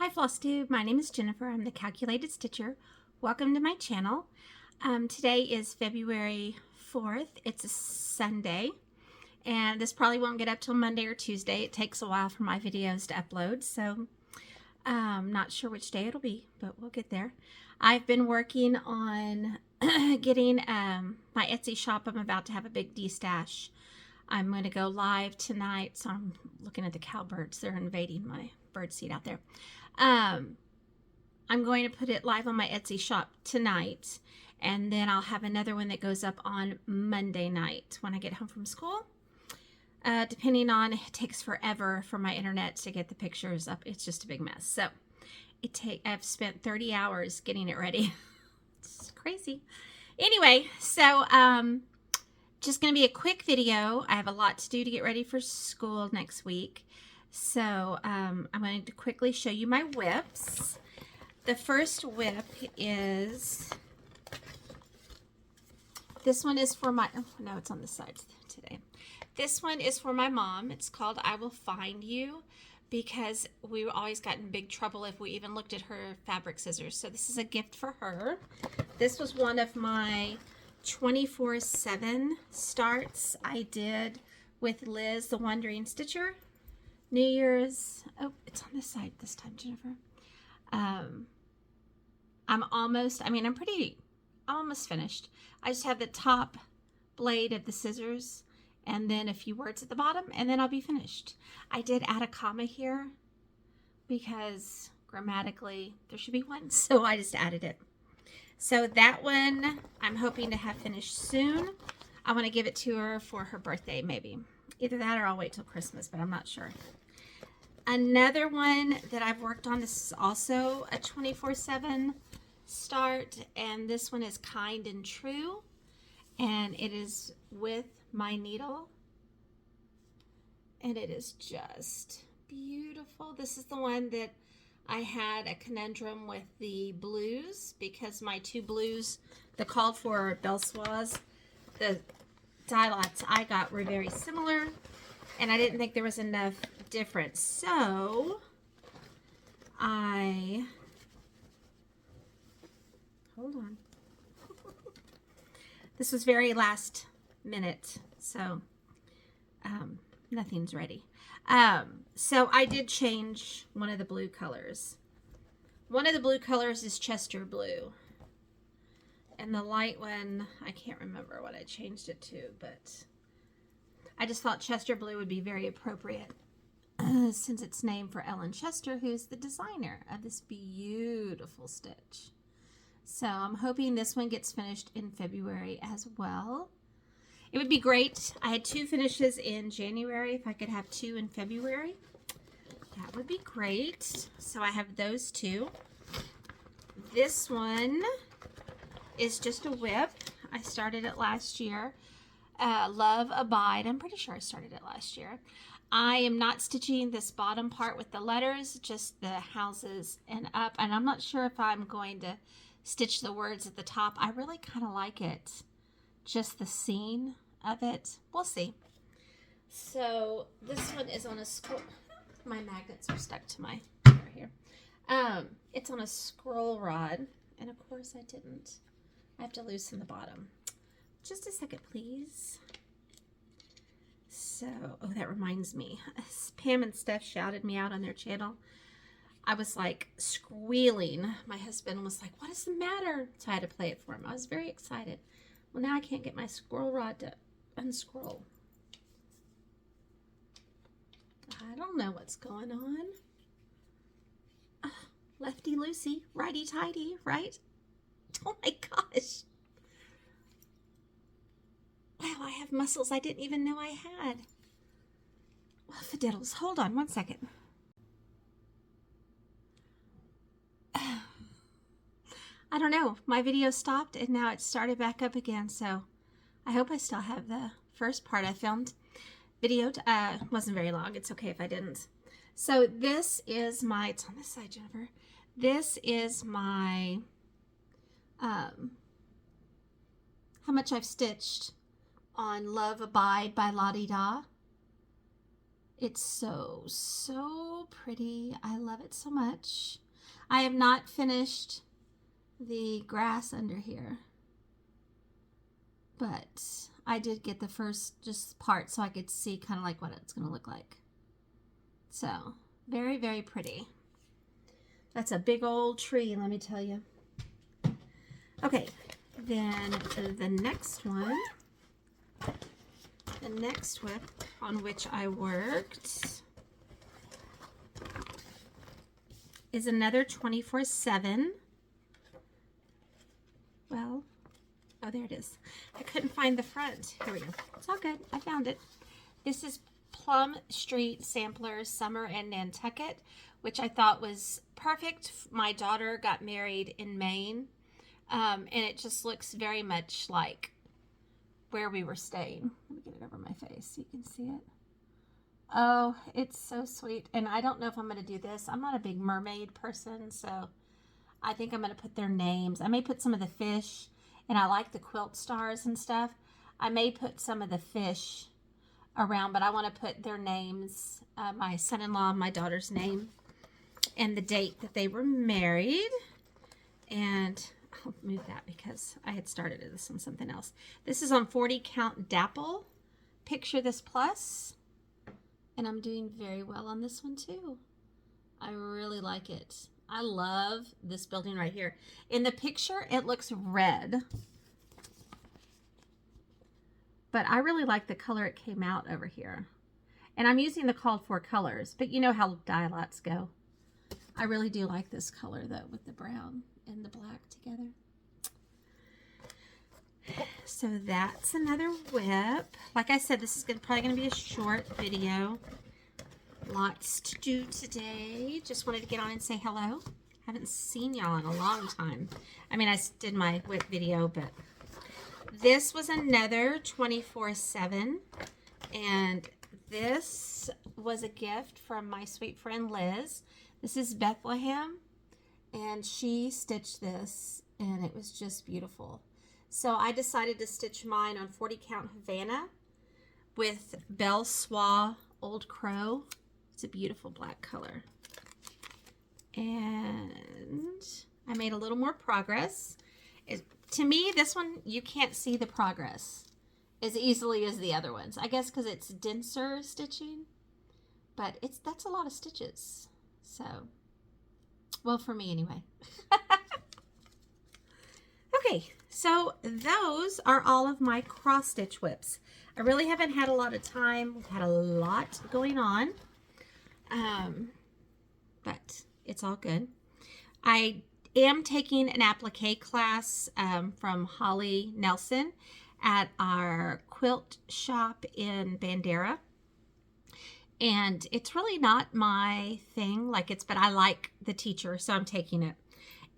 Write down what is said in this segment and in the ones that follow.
Hi Flosstube, my name is Jennifer. I'm the Calculated Stitcher. Welcome to my channel. Today is February 4th. It's a Sunday, and this probably won't get up till Monday or Tuesday. It takes a while for my videos to upload, so not sure which day it'll be, but we'll get there. I've been working on getting my Etsy shop. I'm about to have a big de-stash. I'm going to go live tonight, so I'm looking at the cowbirds. They're invading my bird seed out there. I'm going to put it live on my Etsy shop tonight, and then I'll have another one that goes up on Monday night when I get home from school. Depending on, it takes forever for my internet to get the pictures up. It's just a big mess. So I've spent 30 hours getting it ready. It's crazy. Anyway, so just going to be a quick video. I have a lot to do to get ready for school next week. So I'm going to quickly show you my whips. The first whip is, this one is for my, oh no, it's on the sides today. This one is for my mom. It's called I Will Find You, because we always got in big trouble if we even looked at her fabric scissors. So this is a gift for her. This was one of my 24/7 starts I did with Liz, the Wandering Stitcher. New Year's, oh, it's on this side this time, Jennifer. I'm almost finished. I just have the top blade of the scissors and then a few words at the bottom, and then I'll be finished. I did add a comma here because grammatically there should be one, so I just added it. So that one I'm hoping to have finished soon. I want to give it to her for her birthday, maybe. Either that or I'll wait till Christmas, but I'm not sure. Another one that I've worked on, this is also a 24/7 start, and this one is Kind and True, and it is with my needle, and it is just beautiful. This is the one that I had a conundrum with the blues, because my two blues, the called for Belsoise, the die lots I got were very similar, and I didn't think there was enough difference. So hold on. This was very last minute, so nothing's ready. So I did change one of the blue colors. One of the blue colors is Chester Blue. And the light one, I can't remember what I changed it to, but I just thought Chester Blue would be very appropriate since it's named for Ellen Chester, who's the designer of this beautiful stitch. So I'm hoping this one gets finished in February as well. It would be great. I had 2 finishes in January. If I could have 2 in February, that would be great. So I have those 2. This one is just a whip. I started it last year. Love Abide. I'm pretty sure I started it last year. I am not stitching this bottom part with the letters, just the houses and up. And I'm not sure if I'm going to stitch the words at the top. I really kind of like it. Just the scene of it. We'll see. So this one is on a scroll. My magnets are stuck to my hair here. It's on a scroll rod. And of course I didn't. I have to loosen the bottom. Just a second, please. So, oh, that reminds me. Pam and Steph shouted me out on their channel. I was like squealing. My husband was like, what is the matter? So I had to play it for him. I was very excited. Well, now I can't get my scroll rod to unscroll. I don't know what's going on. Lefty loosey, righty tighty, right? Oh my gosh. Wow, I have muscles I didn't even know I had. Well, fiddles, hold on one second. I don't know. My video stopped and now it started back up again, so I hope I still have the first part I filmed. Video wasn't very long. It's okay if I didn't. So this is my, it's on this side, Jennifer. This is my, how much I've stitched on Love Abide by La Di Da. It's so, so pretty. I love it so much. I have not finished the grass under here, but I did get the first just part so I could see kind of like what it's going to look like. So very, very pretty. That's a big old tree, let me tell you. Okay, then the next one, the next whip on which I worked is another 24/7. Well, oh, there it is. I couldn't find the front. Here we go. It's all good. I found it. This is Plum Street Samplers Summer and Nantucket, which I thought was perfect. My daughter got married in Maine, and it just looks very much like where we were staying. Let me get it over my face so you can see it. Oh, it's so sweet. And I don't know if I'm going to do this. I'm not a big mermaid person, so I think I'm going to put their names. I may put some of the fish, and I like the quilt stars and stuff. I may put some of the fish around, but I want to put their names, my son-in-law, my daughter's name, and the date that they were married. And I'll move that because I had started this on something else. This is on 40 count dapple. Picture this plus. And I'm doing very well on this one too. I really like it. I love this building right here. In the picture, it looks red. But I really like the color it came out over here. And I'm using the called for colors, but you know how dye lots go. I really do like this color though, with the brown and the black together. So that's another whip. Like I said, this is probably going to be a short video. Lots to do today. Just wanted to get on and say hello. Haven't seen y'all in a long time. I mean, I did my whip video, but this was another 24/7. And this was a gift from my sweet friend Liz. This is Bethlehem. And she stitched this, and it was just beautiful. So I decided to stitch mine on 40 count Havana with Belle Soie Old Crow. It's a beautiful black color. And I made a little more progress. To me, this one, you can't see the progress as easily as the other ones. I guess because it's denser stitching, but that's a lot of stitches. So, well, for me anyway. Okay, so those are all of my cross stitch whips. I really haven't had a lot of time. We've had a lot going on, but it's all good. I am taking an applique class from Holly Nelson at our quilt shop in Bandera. And it's really not my thing, but I like the teacher, so I'm taking it.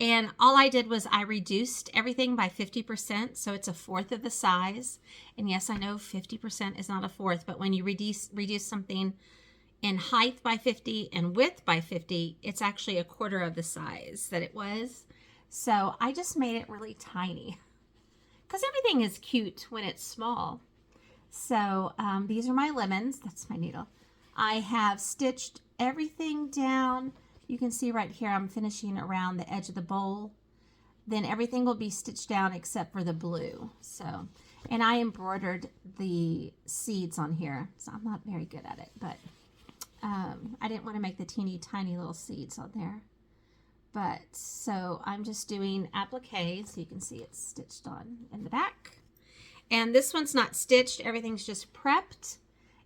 And all I did was I reduced everything by 50%, so it's a fourth of the size. And yes, I know 50% is not a fourth, but when you reduce something in height by 50 and width by 50, it's actually a quarter of the size that it was. So I just made it really tiny because everything is cute when it's small. So these are my lemons. That's my needle. I have stitched everything down. You can see right here, I'm finishing around the edge of the bowl. Then everything will be stitched down except for the blue. So, and I embroidered the seeds on here. So I'm not very good at it, but I didn't want to make the teeny tiny little seeds on there. But so I'm just doing applique, so you can see it's stitched on in the back. And this one's not stitched, everything's just prepped.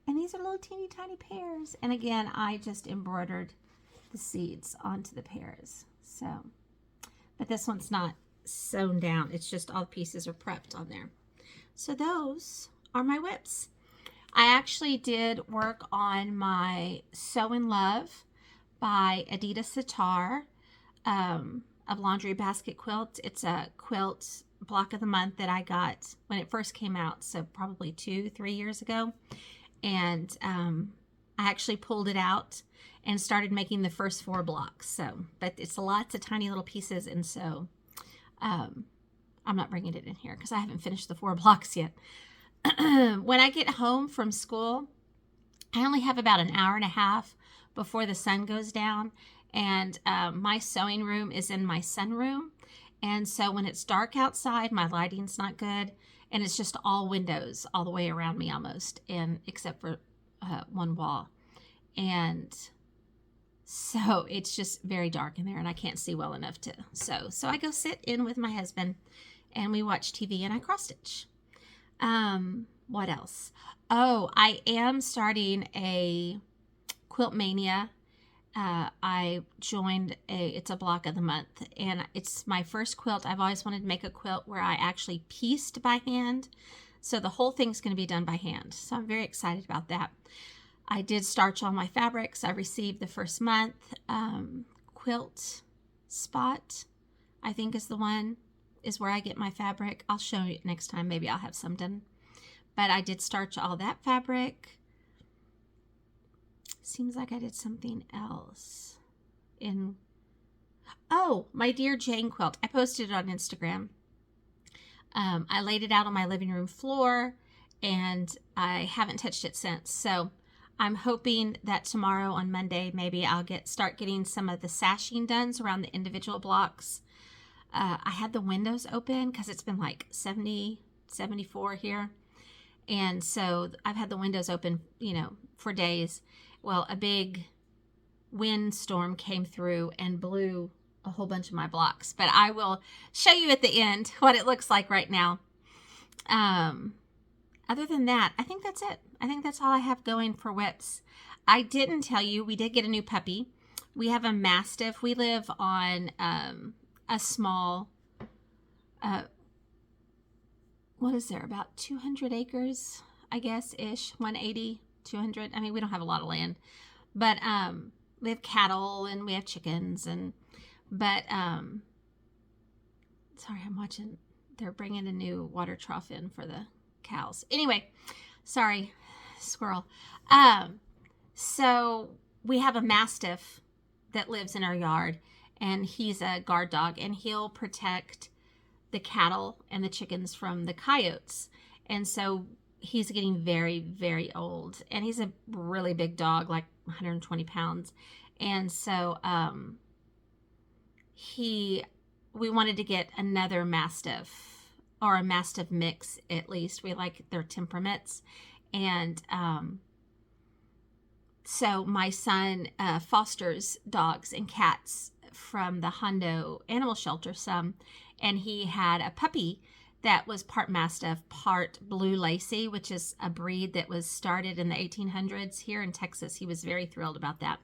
And these are little teeny tiny pears. And again, I just embroidered the seeds onto the pears. So, but this one's not sewn down. It's just all the pieces are prepped on there. So those are my whips. I actually did work on my Sew in Love by Adita Sitar of Laundry Basket Quilt. It's a quilt block of the month that I got when it first came out. So probably 2-3 years ago. And I actually pulled it out and started making the first 4 blocks. So, but it's lots of tiny little pieces, and so I'm not bringing it in here because I haven't finished the 4 blocks yet. When I get home from school, I only have about an hour and a half before the sun goes down, and my sewing room is in my sunroom. And so when it's dark outside, my lighting's not good, and it's just all windows all the way around me almost, and except for one wall. And so it's just very dark in there, and I can't see well enough to sew. So I go sit in with my husband, and we watch TV, and I cross stitch. What else? Oh, I am starting a Quilt Mania. I joined it's a block of the month, and it's my first quilt. I've always wanted to make a quilt where I actually pieced by hand. So the whole thing's going to be done by hand. So I'm very excited about that. I did starch all my fabrics. I received the first month. Quilt Spot, I think is where I get my fabric. I'll show you next time. Maybe I'll have some done. But I did starch all that fabric. Seems like I did something else. Oh, my Dear Jane quilt. I posted it on Instagram. I laid it out on my living room floor, and I haven't touched it since. So I'm hoping that tomorrow on Monday, maybe I'll start getting some of the sashing done around the individual blocks. I had the windows open because it's been like 70, 74 here. And so I've had the windows open, for days. Well, a big windstorm came through and blew a whole bunch of my blocks. But I will show you at the end what it looks like right now. Other than that, I think that's it. I think that's all I have going for whips. I didn't tell you, we did get a new puppy. We have a Mastiff. We live on a small, what is there, about 200 acres, I guess, ish, 180, 200. I mean, we don't have a lot of land, but we have cattle and we have chickens, sorry, I'm watching, they're bringing a new water trough in for the cows. Anyway, sorry, squirrel. So we have a Mastiff that lives in our yard, and he's a guard dog, and he'll protect the cattle and the chickens from the coyotes. And so he's getting very, very old, and he's a really big dog, like 120 pounds. And so we wanted to get another Mastiff, or a Mastiff mix at least. We like their temperaments. And so my son fosters dogs and cats from the Hondo Animal Shelter some, and he had a puppy that was part Mastiff, part Blue Lacy, which is a breed that was started in the 1800s here in Texas. He was very thrilled about that.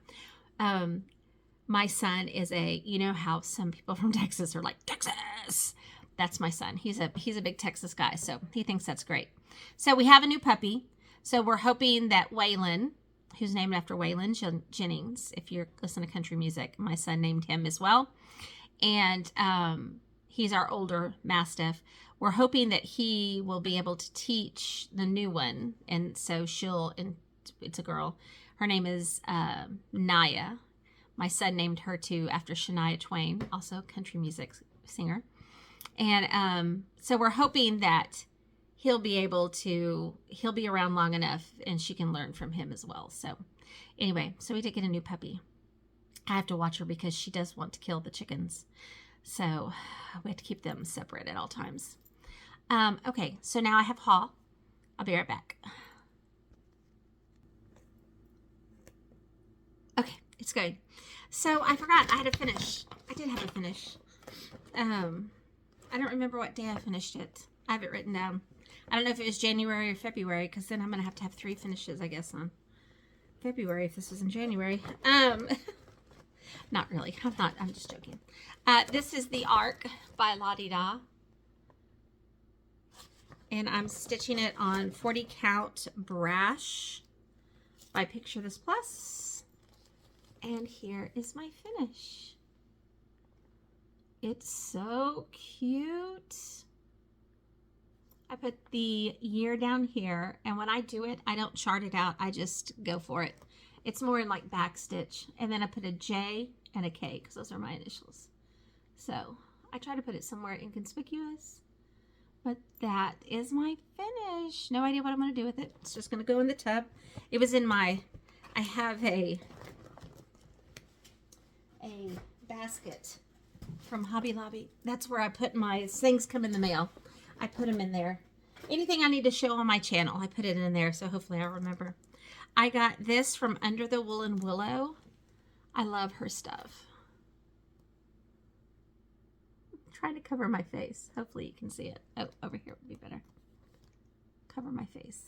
My son is how some people from Texas are like, Texas! That's my son. He's a big Texas guy, so he thinks that's great. So we have a new puppy. So we're hoping that Waylon, who's named after Waylon Jennings, if you're listening to country music, my son named him as well. And he's our older Mastiff. We're hoping that he will be able to teach the new one. And so it's a girl. Her name is Naya. My son named her after Shania Twain, also country music singer. And so we're hoping that he'll be around long enough and she can learn from him as well. So anyway, so we did get a new puppy. I have to watch her because she does want to kill the chickens. So we have to keep them separate at all times. Okay, so now I have haul. I'll be right back. Okay, it's good. So I forgot I had a finish. I did have a finish. I don't remember what day I finished it. I have it written down. I don't know if it was January or February, because then I'm going to have 3 finishes, I guess, on February if this was in January. Not really. I'm just joking. This is the Arc by La-Di Da. And I'm stitching it on 40 count brash by Picture This Plus. And here is my finish. It's so cute. I put the year down here, and when I do it, I don't chart it out. I just go for it. It's more in like back stitch. And then I put a J and a K because those are my initials. So I try to put it somewhere inconspicuous, But that is my finish. No idea what I'm going to do with it. It's just going to go in the tub. It was in my, I have a basket from Hobby Lobby. That's where I put my things come in the mail. I put them in there. Anything I need to show on my channel, I put it in there, so hopefully I'll remember. I got this from Under the Woolen Willow. I love her stuff. I'm trying to cover my face. Hopefully you can see it. Oh, over here would be better. Cover my face.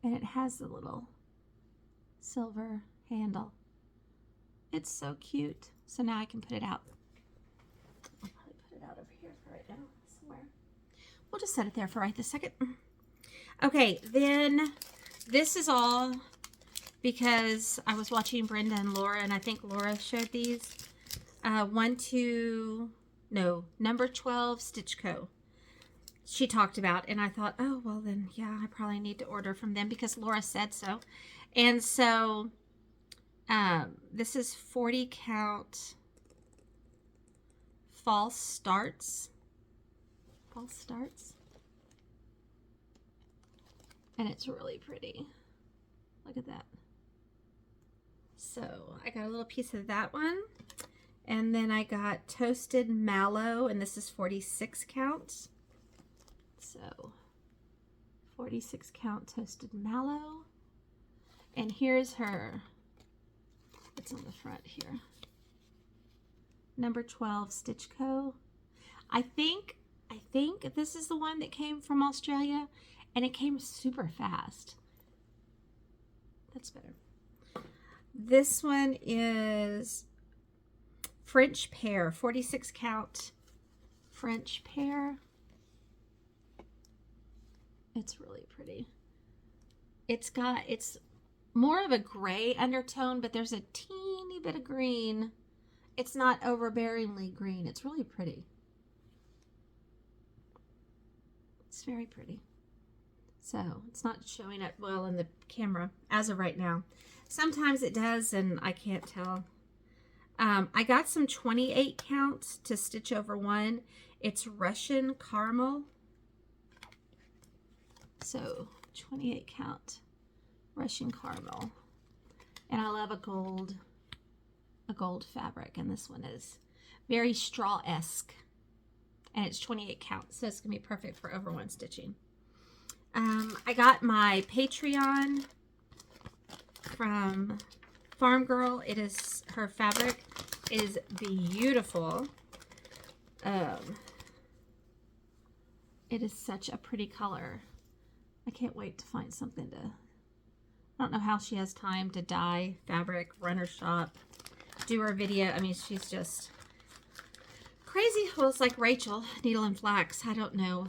And it has the little silver handle. It's so cute. So now I can put it out. I'll probably put it out over here for right now, somewhere. We'll just set it there for right this second. Okay, then this is all because I was watching Brenda and Laura, and I think Laura showed these. Number 12 Stitch Co. She talked about, and I thought, oh, well then, yeah, I probably need to order from them because Laura said so. And so this is 40 count false starts. And it's really pretty. Look at that. So I got a little piece of that one. And then I got Toasted Mallow, and this is 46 count. So 46 count Toasted Mallow. And here's her, it's on the front here. Number 12 Stitch Co. I think this is the one that came from Australia, and it came super fast. That's better. This one is French Pear, 46 count French Pear. It's really pretty. It's more of a gray undertone, but there's a teeny bit of green. It's not overbearingly green. It's really pretty. It's very pretty. So it's not showing up well in the camera as of right now. Sometimes it does, and I can't tell. I got some 28 count to stitch over one. It's Russian Caramel. So 28 count Russian Caramel. And I love a gold fabric, and this one is very straw-esque. And it's 28 count, so it's gonna be perfect for over one stitching. I got my Patreon from Farm Girl. It is her fabric. It is beautiful. It is such a pretty color. I can't wait to find something to... I don't know how she has time to dye fabric, run her shop, do her video. I mean, she's just crazy. Well, it's like Rachel, Needle and Flax. I don't know.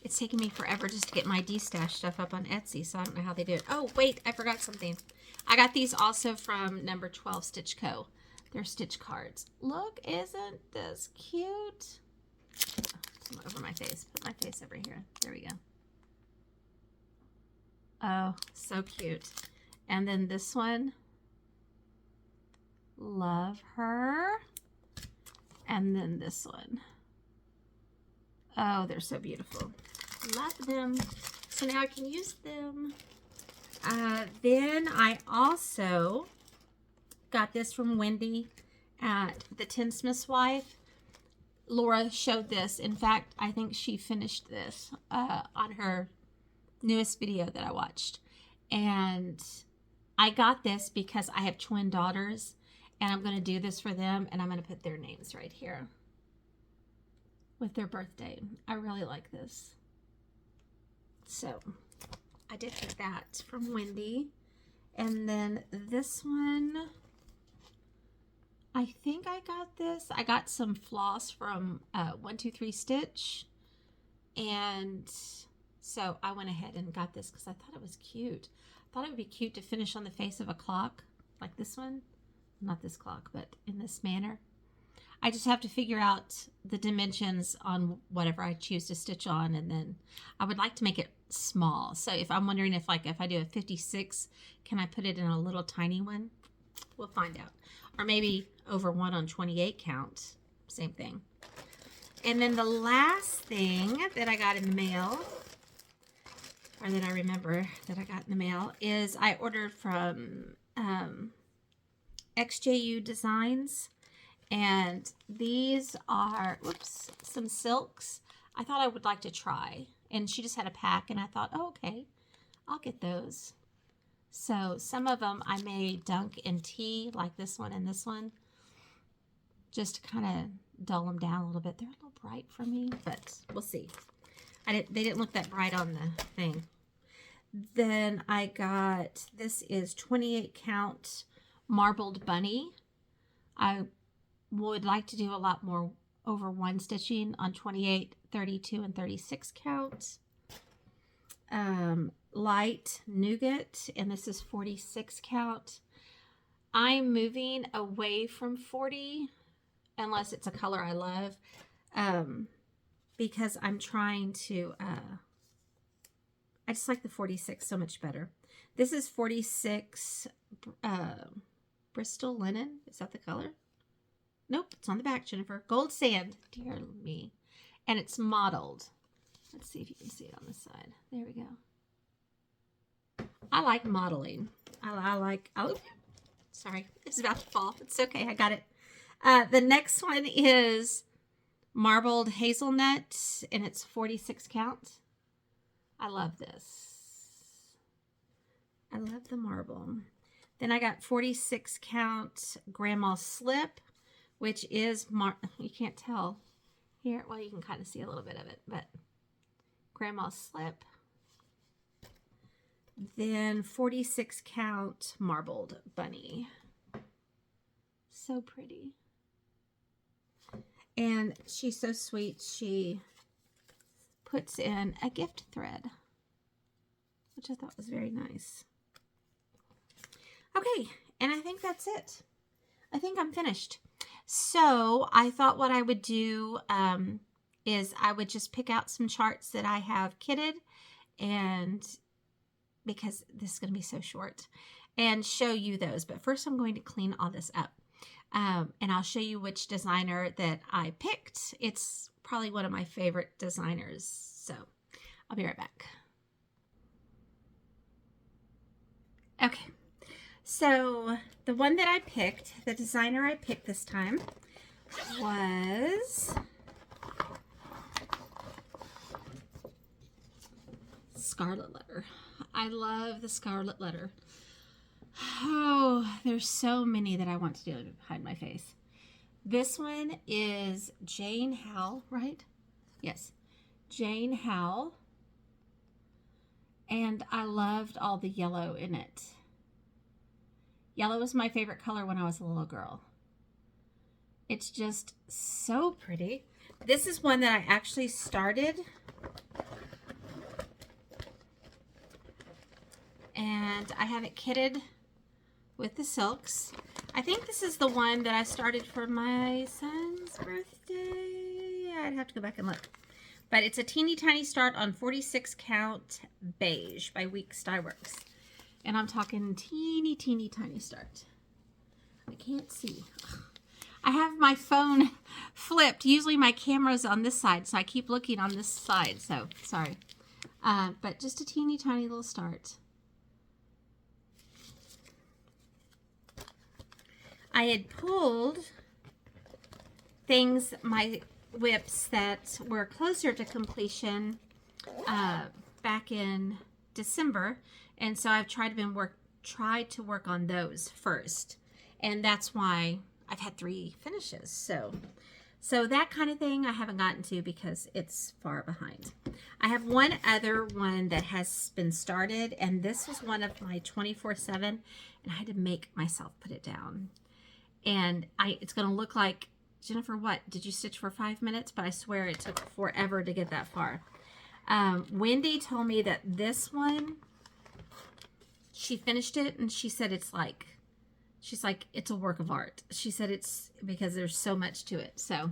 It's taking me forever just to get my D-Stash stuff up on Etsy, so I don't know how they do it. Oh, wait, I forgot something. I got these also from number 12 Stitch Co. They're stitch cards. Look, isn't this cute? Come over my face. Put my face over here. There we go. Oh, so cute. And then this one. Love her. And then this one. Oh, they're so beautiful. Love them. So now I can use them. Then I also got this from Wendy at the Tinsmith's Wife. Laura showed this. In fact, I think she finished this on her newest video that I watched. And I got this because I have twin daughters, and I'm going to do this for them, and I'm going to put their names right here with their birthday. I really like this. So I did get that from Wendy. And then this one, I think I got this. I got some floss from 123 Stitch. And so I went ahead and got this because I thought it was cute. I thought it would be cute to finish on the face of a clock like this one. Not this clock, but in this manner. I just have to figure out the dimensions on whatever I choose to stitch on, and then I would like to make it small. So if I'm wondering if I do a 56, can I put it in a little tiny one? We'll find out. Or maybe over one on 28 count. Same thing. And then the last thing that I got in the mail, or that I remember that I got in the mail, is I ordered from XJU Designs. And these are, whoops, some silks I thought I would like to try. And she just had a pack, and I thought, oh, okay, I'll get those. So some of them I may dunk in tea, like this one and this one, just to kind of dull them down a little bit. They're a little bright for me, but we'll see. They didn't look that bright on the thing. Then I got, this is 28 count marbled bunny. I would like to do a lot more over one stitching on 28, 32, and 36 count. Light nougat, and this is 46 count. I'm moving away from 40 unless it's a color I love, because I'm trying to I just like the 46 so much better. This is 46 Bristol linen. Is that the color? Nope, it's on the back, Jennifer. Gold sand, dear me. And it's mottled. Let's see if you can see it on this side. There we go. I like modeling. I like, oh, sorry, it's about to fall. It's okay, I got it. The next one is marbled hazelnut, and it's 46 count. I love this. I love the marble. Then I got 46 count grandma slip, which is, you can't tell here. Well, you can kind of see a little bit of it, but grandma slip. Then 46 count marbled bunny. So pretty. And she's so sweet. She puts in a gift thread, which I thought was very nice. Okay, and I think that's it. I think I'm finished. So I thought what I would do is I would just pick out some charts that I have kitted, and because this is going to be so short, and show you those. But first I'm going to clean all this up. And I'll show you which designer that I picked. It's probably one of my favorite designers. So I'll be right back. Okay. So the one that I picked, the designer I picked this time was Scarlet Letter. I love the Scarlet Letter. Oh, there's so many that I want to do to hide my face. This one is Jane Howell, right? Yes, Jane Howell. And I loved all the yellow in it. Yellow was my favorite color when I was a little girl. It's just so pretty. This is one that I actually started. And I have it kitted with the silks. I think this is the one that I started for my son's birthday. I'd have to go back and look. But it's a teeny tiny start on 46 count beige by Weeks Dye Works. And I'm talking teeny tiny start. I can't see. I have my phone flipped. Usually my camera's on this side, so I keep looking on this side. So sorry. But just a teeny tiny little start. I had pulled things, my whips that were closer to completion back in December, and so I've tried to work on those first, and that's why I've had 3 finishes. So that kind of thing I haven't gotten to because it's far behind. I have one other one that has been started, and this was one of my 24/7, and I had to make myself put it down. And it's going to look like, Jennifer, what? Did you stitch for 5 minutes? But I swear it took forever to get that far. Wendy told me that this one, she finished it and she said it's like, she's like, it's a work of art. She said it's because there's so much to it. So,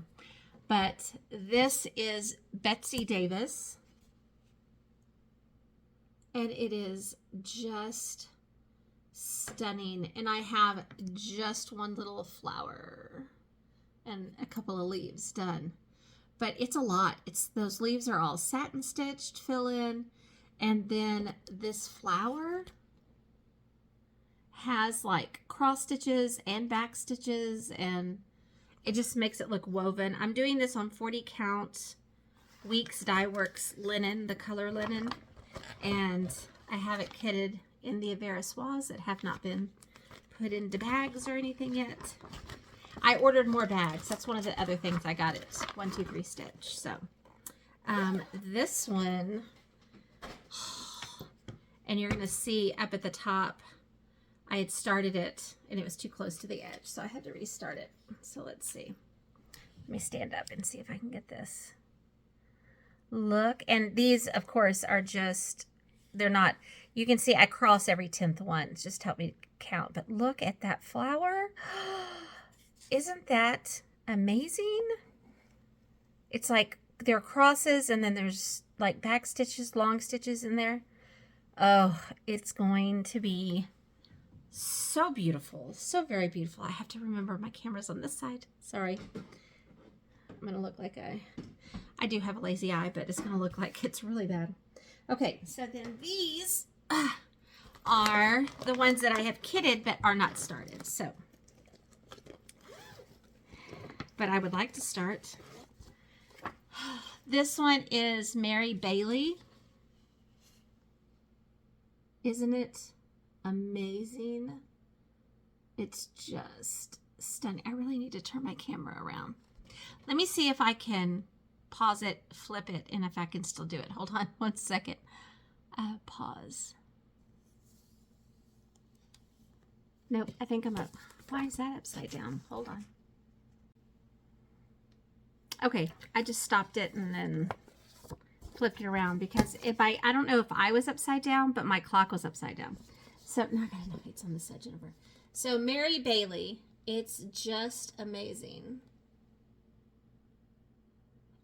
but this is Betsy Davis. And it is just stunning. And I have just one little flower and a couple of leaves done. but it's a lot. It's those leaves are all satin stitched, fill in, and then this flower has like cross stitches and back stitches, and it just makes it look woven. I'm doing this on 40 count Weeks Dye Works linen, the color linen, and I have it kitted in the Aversoise that have not been put into bags or anything yet. I ordered more bags. That's one of the other things I got at 123 Stitch. So this one, and you're gonna see up at the top, I had started it and it was too close to the edge, so I had to restart it. So let's see. Let me stand up and see if I can get this. Look, and these of course are just, they're not, you can see I cross every 10th one. It's just help me count. But look at that flower. Isn't that amazing? It's like there are crosses and then there's like back stitches, long stitches in there. Oh, it's going to be so beautiful. So very beautiful. I have to remember my camera's on this side. Sorry. I'm going to look like I do have a lazy eye, but it's going to look like it's really bad. Okay, so then these are the ones that I have kitted but are not started. So, but I would like to start. This one is Mary Bailey. Isn't it amazing? It's just stunning. I really need to turn my camera around. Let me see if I can pause it, flip it, and if I can still do it. Hold on one second. Pause. Nope, I think I'm up. Why is that upside down? Hold on. Okay, I just stopped it and then flipped it around because if I don't know if I was upside down, but my clock was upside down. So, no, I got enough. It's on this side, Jennifer. So, Mary Bailey, it's just amazing.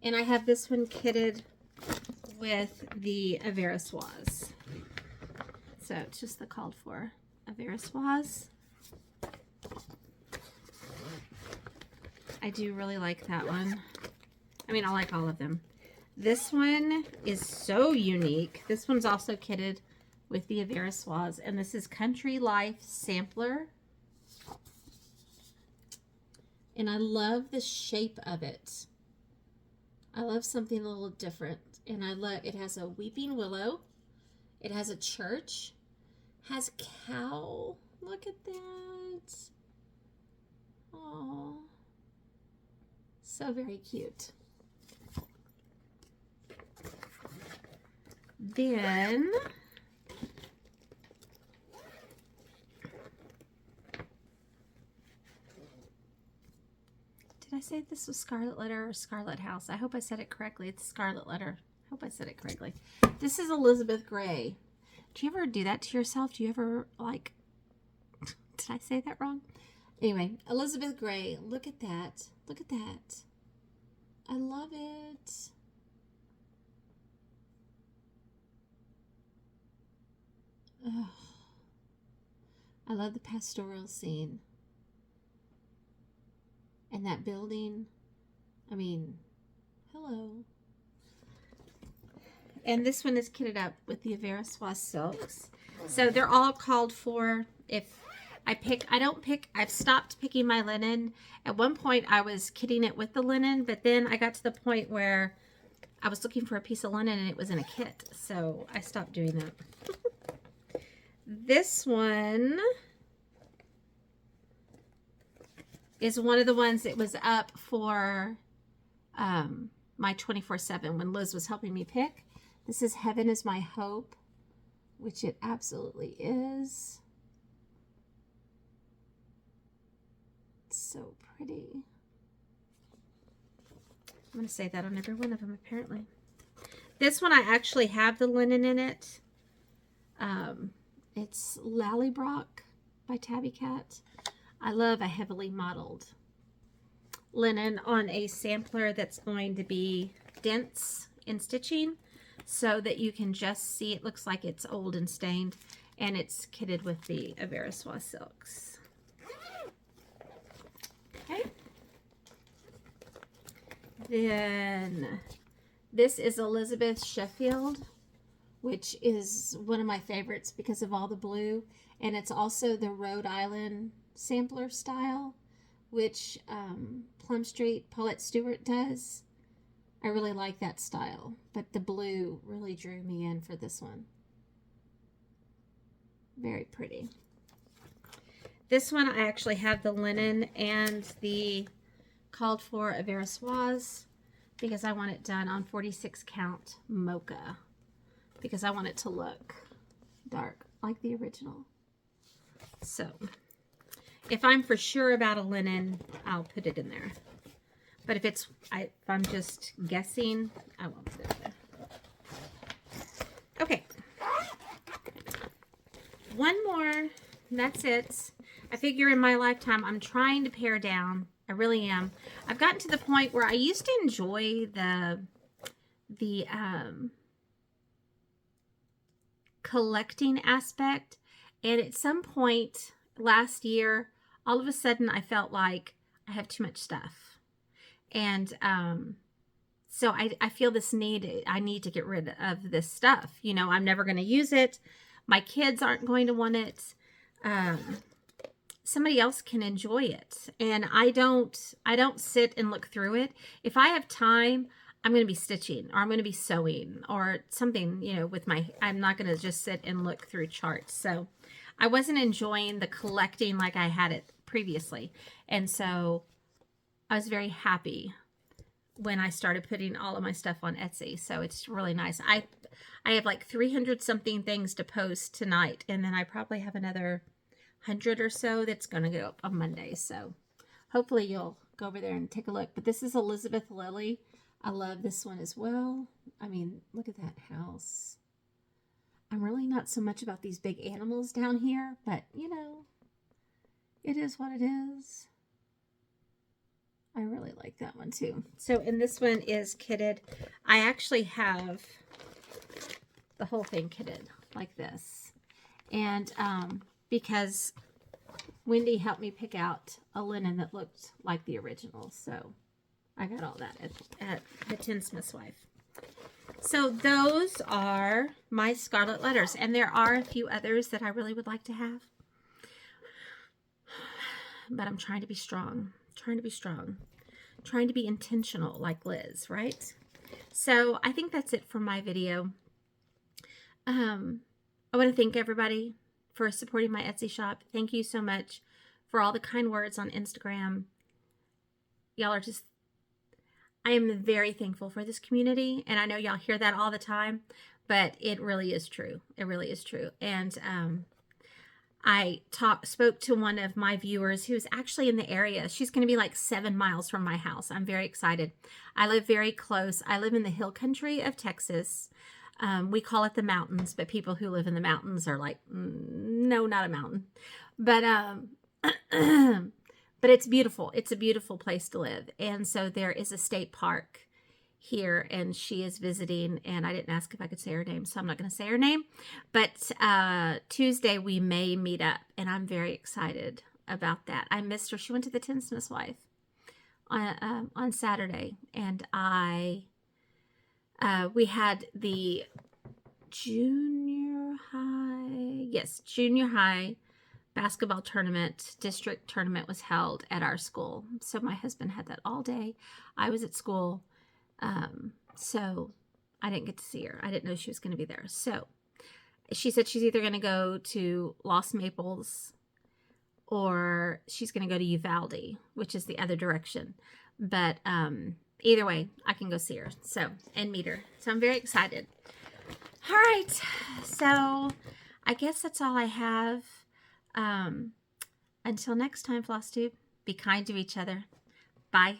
And I have this one kitted with the Aversoise. So, it's just the called for Aversoise. I do really like that one. I mean, I like all of them. This one is so unique. This one's also kitted with the Aversoise, and this is Country Life Sampler. And I love the shape of it. I love something a little different. And I love, it has a weeping willow. It has a church. Has cow. Look at that. Oh, so very cute. Then did I say this was Scarlet Letter or Scarlet House? I hope I said it correctly. It's Scarlet Letter. I hope I said it correctly. This is Elizabeth Gray. Do you ever do that to yourself? Do you ever, like, did I say that wrong? Anyway, Elizabeth Gray. Look at that. Look at that. I love it. Oh, I love the pastoral scene. And that building. I mean, hello. And this one is kitted up with the Aversoise silks. So they're all called for. If I pick, I don't pick, I've stopped picking my linen. At one point I was kitting it with the linen, but then I got to the point where I was looking for a piece of linen and it was in a kit. So I stopped doing that. This one is one of the ones that was up for my 24/7 when Liz was helping me pick. This is Heaven is My Hope, which it absolutely is. It's so pretty. I'm going to say that on every one of them, apparently. This one, I actually have the linen in it. It's Lallybrock by Tabby Cat. I love a heavily modeled linen on a sampler that's going to be dense in stitching so that you can just see it looks like it's old and stained, and it's kitted with the Aversoise silks. Okay. Then this is Elizabeth Sheffield, which is one of my favorites because of all the blue. And it's also the Rhode Island sampler style, which Plum Street Paulette Stewart does. I really like that style, but the blue really drew me in for this one. Very pretty. This one I actually have the linen and the called for a Versoise because I want it done on 46 count mocha because I want it to look dark like the original. So if I'm for sure about a linen, I'll put it in there. But if I'm just guessing, I won't put it there. Okay. One more, and that's it. I figure in my lifetime, I'm trying to pare down. I really am. I've gotten to the point where I used to enjoy the collecting aspect. And at some point last year, all of a sudden I felt like I have too much stuff. And so I feel this need, I need to get rid of this stuff. You know, I'm never going to use it. My kids aren't going to want it. Somebody else can enjoy it. And I don't sit and look through it. If I have time, I'm going to be stitching or I'm going to be sewing or something, you know, I'm not going to just sit and look through charts. So I wasn't enjoying the collecting like I had it previously. And so I was very happy when I started putting all of my stuff on Etsy. So it's really nice. I have like 300 something things to post tonight. And then I probably have another 100 or so that's going to go up on Monday. So hopefully you'll go over there and take a look. But this is Elizabeth Lily. I love this one as well. I mean, look at that house. I'm really not so much about these big animals down here, but you know, it is what it is. I really like that one too. So, and this one is kitted. I actually have the whole thing kitted like this. And because Wendy helped me pick out a linen that looked like the original. So I got all that at the Tinsmith's Wife. So those are my Scarlet Letters. And there are a few others that I really would like to have. But I'm trying to be strong. Trying to be intentional like Liz, right? So I think that's it for my video. I want to thank everybody for supporting my Etsy shop. Thank you so much for all the kind words on Instagram. Y'all are just, I am very thankful for this community. And I know y'all hear that all the time, but it really is true. It really is true. And I spoke to one of my viewers who's actually in the area. She's going to be like 7 miles from my house. I'm very excited. I live very close. I live in the hill country of Texas. We call it the mountains, but people who live in the mountains are like, no, not a mountain. But but it's beautiful. It's a beautiful place to live. And so there is a state park here, and she is visiting, and I didn't ask if I could say her name, so I'm not going to say her name. But Tuesday we may meet up, and I'm very excited about that. I missed her. She went to the Tinsmith's Wife on Saturday, and we had the junior high basketball tournament, district tournament was held at our school. So my husband had that all day. I was at school. So I didn't get to see her. I didn't know she was going to be there. So she said she's either going to go to Lost Maples or she's going to go to Uvalde, which is the other direction. But, either way, I can go see her. So, and meet her. So I'm very excited. All right. So I guess that's all I have. Until next time, Flosstube, be kind to each other. Bye.